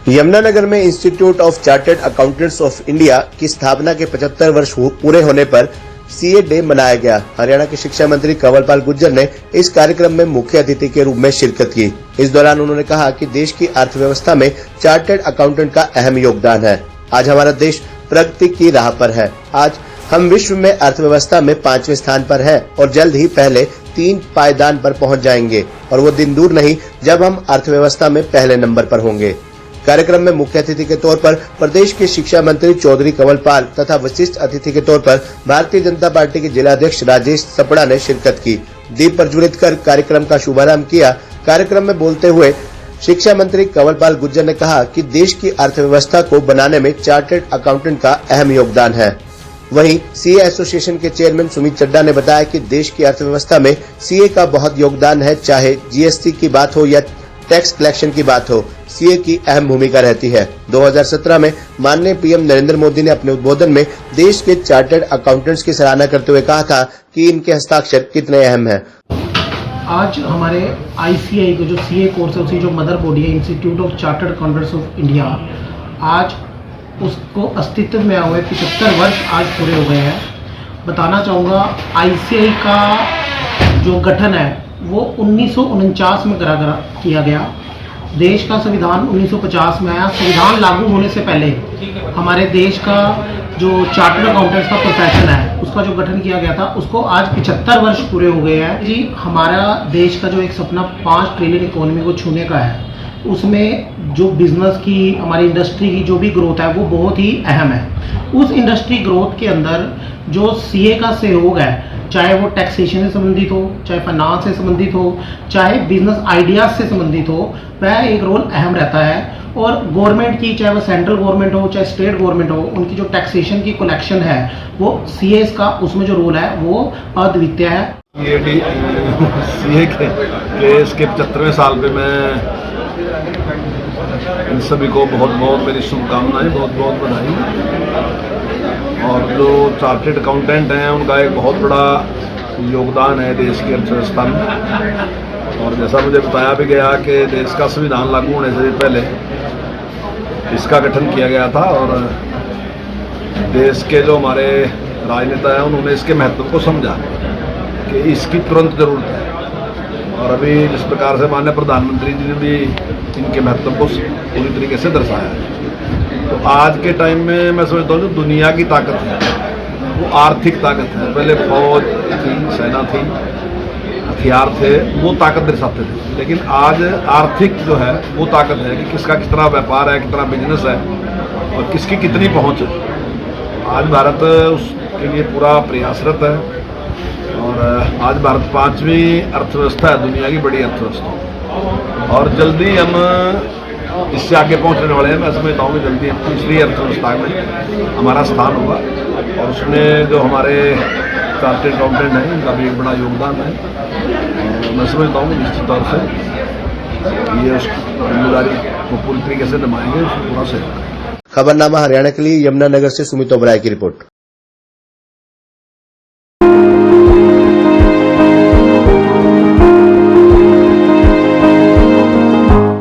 यमुनानगर में institute of chartered accountants of India की स्थापना के 75 वर्ष पूरे होने पर सीए डे मनाया गया। हरियाणा के शिक्षा मंत्री कंवरपाल गुर्जर ने इस कार्यक्रम में मुख्य अतिथि के रूप में शिरकत की। इस दौरान उन्होंने कहा कि देश की अर्थव्यवस्था में चार्टर्ड अकाउंटेंट का अहम योगदान है। आज हमारा देश प्रगति की राह पर है। आज हम विश्व में अर्थव्यवस्था में 5वें स्थान पर है और जल्द ही पहले 3 पायदान पर पहुंच जाएंगे और वो दिन दूर नहीं जब हम अर्थव्यवस्था में पहले नंबर पर होंगे। कार्यक्रम में मुख्य अतिथि के तौर पर प्रदेश के शिक्षा मंत्री चौधरी कंवरपाल तथा विशिष्ट अतिथि के तौर पर भारतीय जनता पार्टी के जिलाध्यक्ष राजेश सपड़ा ने शिरकत की। दीप प्रज्वलित कर कार्यक्रम का शुभारंभ किया। कार्यक्रम में बोलते हुए शिक्षा मंत्री कंवरपाल गुर्जर ने कहा कि देश की अर्थव्यवस्था को बनाने में चार्टर्ड अकाउंटेंट का अहम योगदान है। वहीं सीए एसोसिएशन के चेयरमैन सुमित चड्डा ने बताया कि देश की अर्थव्यवस्था में सीए का बहुत योगदान है। चाहे जीएसटी की बात हो या टैक्स कलेक्शन की बात हो, सीए की अहम भूमिका रहती है। 2017 में माननीय पीएम नरेंद्र मोदी ने अपने उद्बोधन में देश के चार्टर्ड अकाउंटेंट्स की सराहना करते हुए कहा था कि इनके हस्ताक्षर कितने अहम हैं। आज हमारे आईसीआई को जो सीए कोर्स है, उसकी जो मदर बॉडी है institute of chartered accountants of India, आज उसको अस्तित्व में आए हुए 75 वर्ष आज पूरे हो गए हैं। बताना चाहूँगा आईसीआई का जो गठन है वो 1949 में किया गया। देश का संविधान 1950 में आया। संविधान लागू होने से पहले हमारे देश का जो चार्टर्ड अकाउंटेंट्स का प्रोफेशन है उसका जो गठन किया गया था, उसको आज 75 वर्ष पूरे हो गए हैं। जी, हमारा देश का जो एक सपना 5 ट्रिलियन इकोनॉमी को छूने का है, उसमें जो बिजनेस की, हमारी इंडस्ट्री की जो भी ग्रोथ है वो बहुत ही अहम है। उस इंडस्ट्री ग्रोथ के अंदर जो सीए का सहयोग है, चाहे वो टैक्सेशन से संबंधित हो, चाहे फाइनेंस से संबंधित हो, चाहे बिजनेस आइडियाज से संबंधित हो, वह एक रोल अहम रहता है। और गवर्नमेंट की, चाहे वो सेंट्रल गवर्नमेंट हो चाहे स्टेट गवर्नमेंट हो, उनकी जो टैक्सेशन की कलेक्शन है वो सीए का उसमें जो रोल है वो अद्वितीय है। सीए के इसके 75वें साल पे मैं इन सभी को बहुत बहुत मेरी शुभकामनाएं, बहुत बहुत बधाई। और जो चार्टर्ड अकाउंटेंट हैं उनका एक बहुत बड़ा योगदान है देश की अर्थव्यवस्था में। और जैसा मुझे बताया भी गया कि देश का संविधान लागू होने से पहले इसका गठन किया गया था और देश के जो हमारे राजनेता हैं उन्होंने इसके महत्व को समझा कि इसकी तुरंत जरूरत है। और अभी जिस प्रकार से माननीय प्रधानमंत्री जी ने भी इनके महत्व को पूरी तरीके से दर्शाया है, तो आज के टाइम में मैं समझता हूँ जो दुनिया की ताकत है वो आर्थिक ताकत है। पहले फौज थी, सेना थी, हथियार थे, वो ताकत दर्शाते थे, लेकिन आज आर्थिक जो है वो ताकत है कि किसका कितना व्यापार है, कितना बिजनेस है और किसकी कितनी पहुँच है। आज भारत उसके लिए पूरा प्रयासरत है और आज भारत 5वीं अर्थव्यवस्था है, दुनिया की बड़ी अर्थव्यवस्था, और जल्दी हम इससे आगे पहुंचने वाले हैं। मैं समझता हूँ कि जल्दी तीसरी अर्थव्यवस्था में हमारा स्थान होगा और उसमें जो हमारे चार्टर्ड अकाउंटेंट हैं उनका भी एक बड़ा योगदान है। और मैं समझता हूँ कि निश्चित तौर से ये उस जिम्मेदारी को पूरी तरीके से निभाएंगे, उसको पूरा सहयोग। खबरनामा हरियाणा के लिए यमुनानगर से सुमित ओबराय की रिपोर्ट।